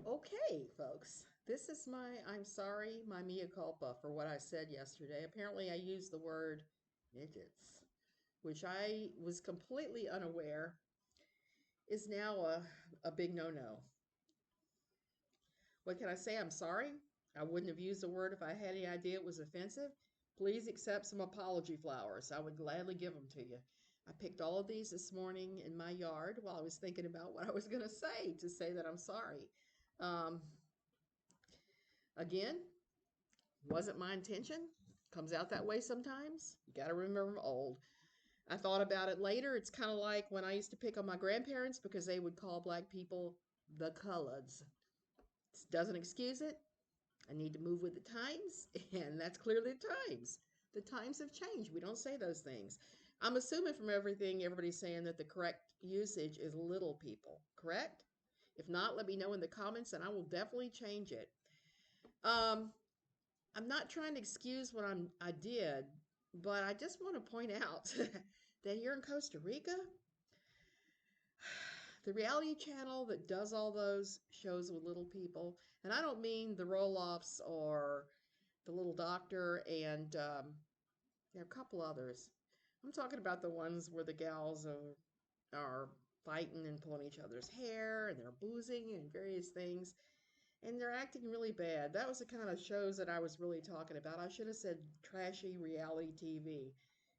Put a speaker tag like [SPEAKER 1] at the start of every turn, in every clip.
[SPEAKER 1] Okay, folks, this is I'm sorry, my mea culpa for what I said yesterday. Apparently, I used the word midgets, which I was completely unaware is now a big no-no. What can I say? I'm sorry. I wouldn't have used the word if I had any idea it was offensive. Please accept some apology flowers. I would gladly give them to you. I picked all of these this morning in my yard while I was thinking about what I was going to say that I'm sorry. Um, Again, wasn't my intention. Comes out that way sometimes. You got to remember I'm old. I thought about it later. It's kind of like when I used to pick on my grandparents because they would call black people the coloreds. This doesn't excuse it. I need to move with the times, and that's clearly the times. The times have changed. We don't say those things. I'm assuming from everything everybody's saying that the correct usage is little people, correct? If not, let me know in the comments and I will definitely change it. Um, I'm not trying to excuse what I did, but I just want to point out that here in Costa Rica, the reality channel that does all those shows with little people, and I don't mean the roll-offs or the little doctor and there are a couple others. I'm talking about the ones where the gals are fighting and pulling each other's hair and they're boozing and various things and they're acting really bad. That was the kind of shows that I was really talking about. I should have said trashy reality TV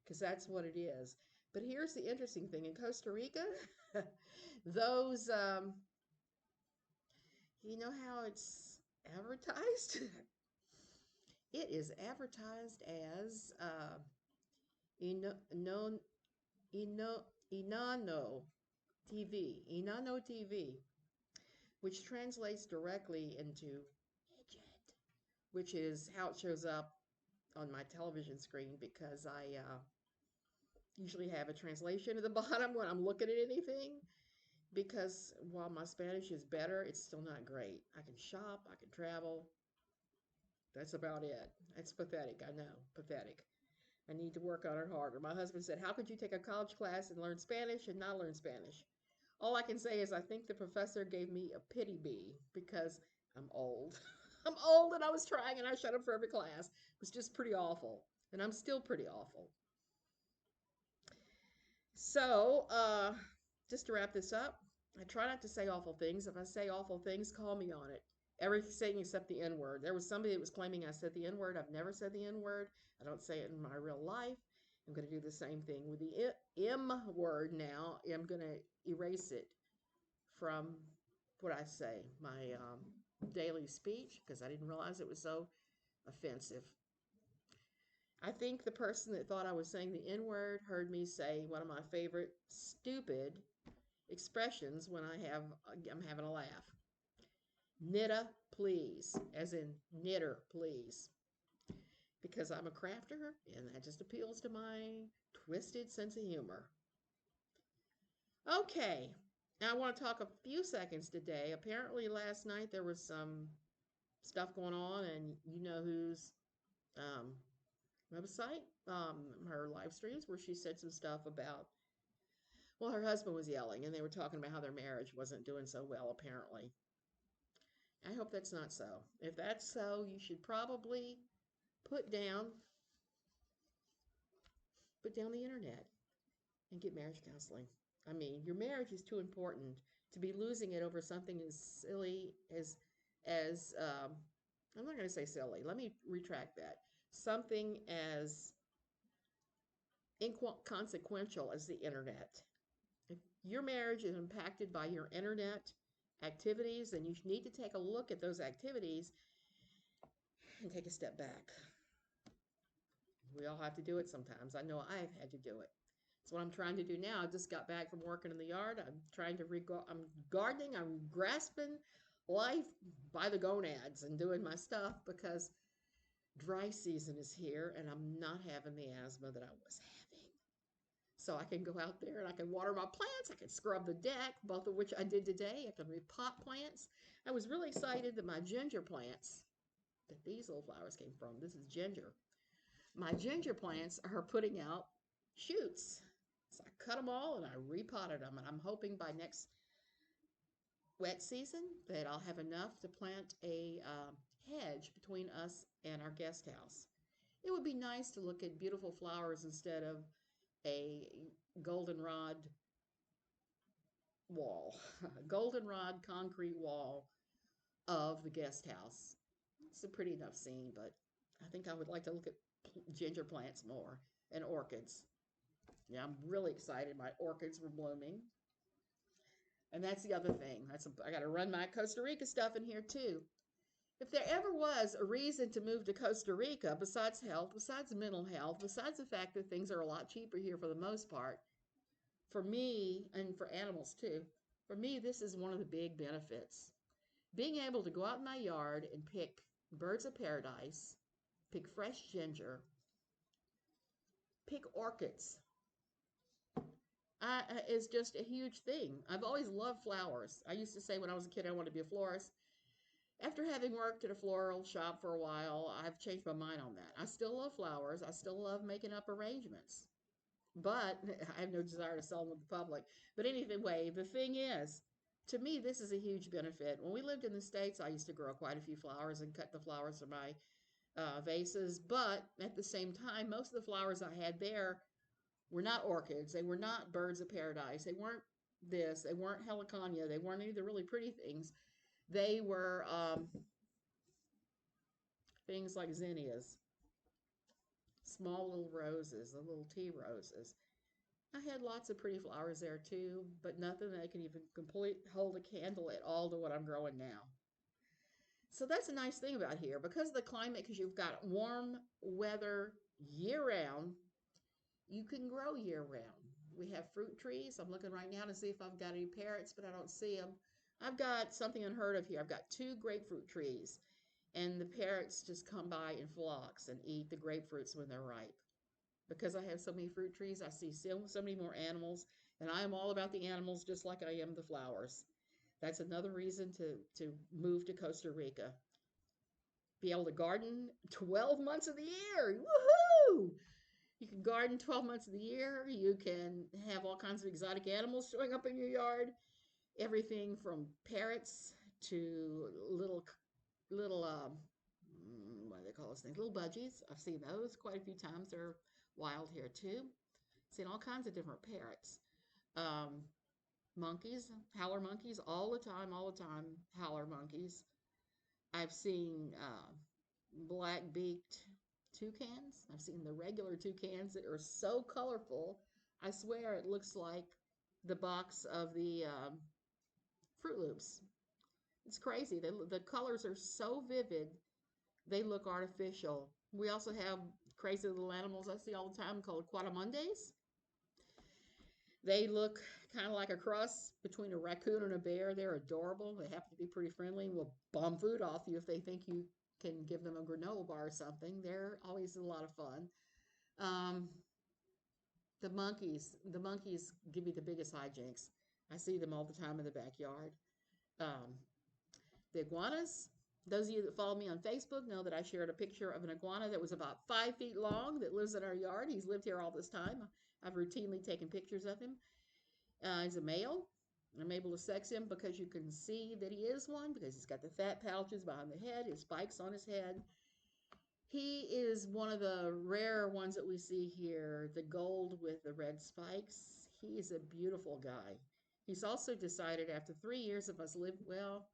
[SPEAKER 1] because that's what it is. But here's the interesting thing in Costa Rica, those, you know how it's advertised? It is advertised as Ino, no, Ino, Inano Inano TV, which translates directly into midget, which is how it shows up on my television screen because I usually have a translation at the bottom when I'm looking at anything. Because while my Spanish is better, it's still not great. I can shop, I can travel. That's about it. It's pathetic, I know, pathetic. I need to work on it harder. My husband said, how could you take a college class and learn Spanish and not learn Spanish? All I can say is I think the professor gave me a pity bee because I'm old. I'm old and I was trying and I shut up for every class. It was just pretty awful. And I'm still pretty awful. So, just to wrap this up, I try not to say awful things. If I say awful things, call me on it. Everything except the N word. There was somebody that was claiming I said the N word. I've never said the N word. I don't say it in my real life. I'm going to do the same thing with the M word now. I'm going to erase it from what I say, my daily speech, because I didn't realize it was so offensive. I think the person that thought I was saying the N word heard me say one of my favorite stupid expressions when I'm having a laugh. Knitta, please, as in knitter, please. Because I'm a crafter and that just appeals to my twisted sense of humor. Okay, now I want to talk a few seconds today. Apparently, last night there was some stuff going on, and you know whose um, website, her live streams, where she said some stuff about, well, her husband was yelling, and they were talking about how their marriage wasn't doing so well, apparently. I hope that's not so. If that's so, you should probably put down put down the internet and get marriage counseling. I mean, your marriage is too important to be losing it over something as silly as I'm not going to say silly. Let me retract that. Something as inconsequential as the internet. If your marriage is impacted by your internet activities, then you need to take a look at those activities and take a step back. We all have to do it sometimes. I know I've had to do it. That's what I'm trying to do now. I just got back from working in the yard. I'm gardening, I'm grasping life by the gonads and doing my stuff because dry season is here and I'm not having the asthma that I was having. So I can go out there and I can water my plants. I can scrub the deck, both of which I did today. I can repot plants. I was really excited that my ginger plants, that these little flowers came from, this is ginger. My ginger plants are putting out shoots. So I cut them all and I repotted them. And I'm hoping by next, wet season that I'll have enough to plant a hedge between us and our guest house. It would be nice to look at beautiful flowers instead of a goldenrod wall, goldenrod concrete wall of the guest house. It's a pretty enough scene, but I think I would like to look at ginger plants more and orchids. Yeah, I'm really excited. My orchids were blooming. And that's the other thing. I got to run my Costa Rica stuff in here too. If there ever was a reason to move to Costa Rica, besides health, besides mental health, besides the fact that things are a lot cheaper here for the most part, for me and for animals too, for me, this is one of the big benefits. Being able to go out in my yard and pick birds of paradise, pick fresh ginger, pick orchids, is just a huge thing. I've always loved flowers. I used to say when I was a kid I wanted to be a florist. After having worked at a floral shop for a while, I've changed my mind on that. I still love flowers. I still love making up arrangements, but I have no desire to sell them to the public. But anyway, the thing is, to me, this is a huge benefit. When we lived in the States, I used to grow quite a few flowers and cut the flowers from my vases. But at the same time, most of the flowers I had there were not orchids. They were not birds of paradise. They weren't this. They weren't heliconia. They weren't any of the really pretty things. They were things like zinnias, small little roses, the little tea roses. I had lots of pretty flowers there too, but nothing that can even complete hold a candle at all to what I'm growing now. So that's a nice thing about here because of the climate, because you've got warm weather year round, you can grow year round. We have fruit trees. I'm looking right now to see if I've got any parrots, but I don't see them. I've got something unheard of here. I've got two grapefruit trees, and the parrots just come by in flocks and eat the grapefruits when they're ripe. Because I have so many fruit trees, I see so many more animals, and I am all about the animals just like I am the flowers. That's another reason to move to Costa Rica. Be able to garden 12 months of the year. Woohoo! You can garden 12 months of the year. You can have all kinds of exotic animals showing up in your yard. Everything from parrots to little what do they call those things? Little budgies. I've seen those quite a few times. They're wild here too. Seen all kinds of different parrots. Um, Monkeys, howler monkeys, all the time, howler monkeys. I've seen black-beaked toucans. I've seen the regular toucans that are so colorful. I swear it looks like the box of the Fruit Loops. It's crazy. The colors are so vivid, they look artificial. We also have crazy little animals I see all the time called quadrumundés. They look kind of like a cross between a raccoon and a bear. They're adorable. They happen to be pretty friendly and will bum food off you if they think you can give them a granola bar or something. They're always a lot of fun. Um, the monkeys give me the biggest hijinks. I see them all the time in the backyard. Um, the iguanas, those of you that follow me on Facebook know that I shared a picture of an iguana that was about 5 feet long that lives in our yard. He's lived here all this time. I've routinely taken pictures of him. He's a male. I'm able to sex him because you can see that he is one because he's got the fat pouches behind the head, his spikes on his head. He is one of the rare ones that we see here, the gold with the red spikes. He is a beautiful guy. He's also decided after 3 years of us live, well,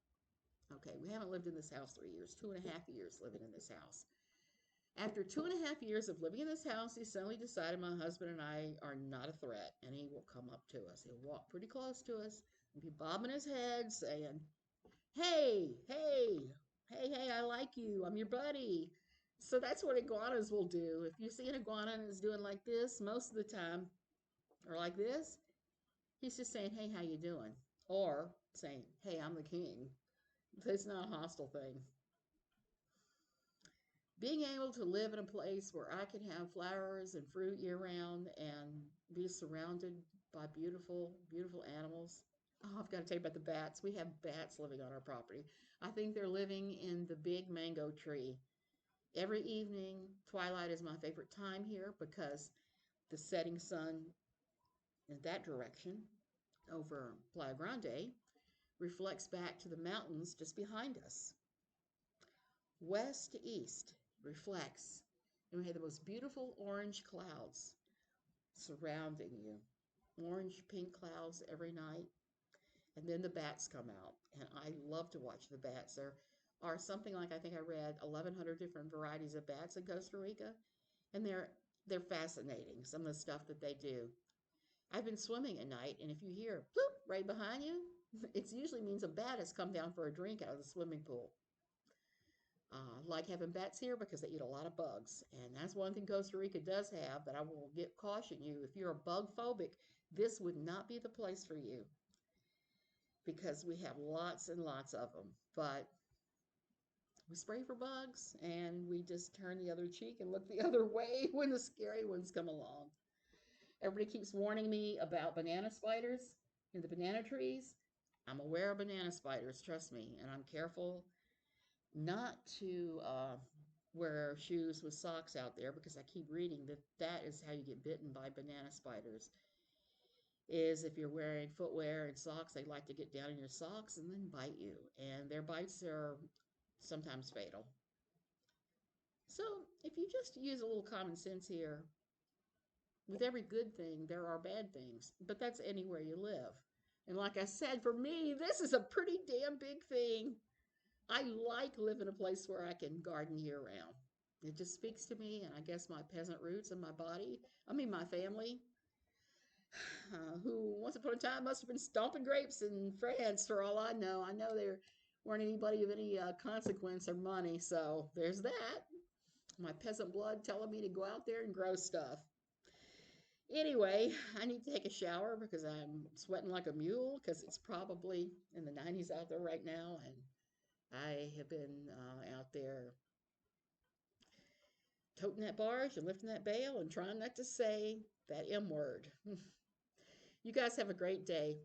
[SPEAKER 1] okay, we haven't lived in this house 3 years, 2.5 years living in this house. After 2.5 years of living in this house, he suddenly decided my husband and I are not a threat, and he will come up to us. He'll walk pretty close to us and be bobbing his head saying, hey, hey, hey, hey, I like you. I'm your buddy. So that's what iguanas will do. If you see an iguana and it's doing like this, most of the time, or like this, he's just saying, hey, how you doing? Or saying, hey, I'm the king. It's not a hostile thing. Being able to live in a place where I can have flowers and fruit year round and be surrounded by beautiful, beautiful animals. Oh, I've got to tell you about the bats. We have bats living on our property. I think they're living in the big mango tree. Every evening, twilight is my favorite time here because the setting sun in that direction over Playa Grande reflects back to the mountains just behind us. West to east reflects, and we have the most beautiful orange clouds surrounding you. Orange, pink clouds every night. And then the bats come out. And I love to watch the bats. There are something like, I think I read 1,100 different varieties of bats in Costa Rica. And they're fascinating, some of the stuff that they do. I've been swimming at night, and if you hear bloop right behind you, it usually means a bat has come down for a drink out of the swimming pool. Like having bats here because they eat a lot of bugs. And that's one thing Costa Rica does have, but I will caution you, if you're a bug phobic, this would not be the place for you because we have lots and lots of them. But we spray for bugs and we just turn the other cheek and look the other way when the scary ones come along. Everybody keeps warning me about banana spiders in the banana trees. I'm aware of banana spiders, trust me, and I'm careful not to wear shoes with socks out there because I keep reading that that is how you get bitten by banana spiders. Is if you're wearing footwear and socks, they like to get down in your socks and then bite you, and their bites are sometimes fatal. So if you just use a little common sense here, with every good thing, there are bad things, but that's anywhere you live. And like I said, for me, this is a pretty damn big thing. I like living in a place where I can garden year round. It just speaks to me, and I guess my peasant roots and my body. I mean, my family, who once upon a time must have been stomping grapes in France for all I know. I know there weren't anybody of any consequence or money, so there's that. My peasant blood telling me to go out there and grow stuff. Anyway, I need to take a shower because I'm sweating like a mule because it's probably in the 90s out there right now, and I have been out there toting that barge and lifting that bale and trying not to say that M word. You guys have a great day.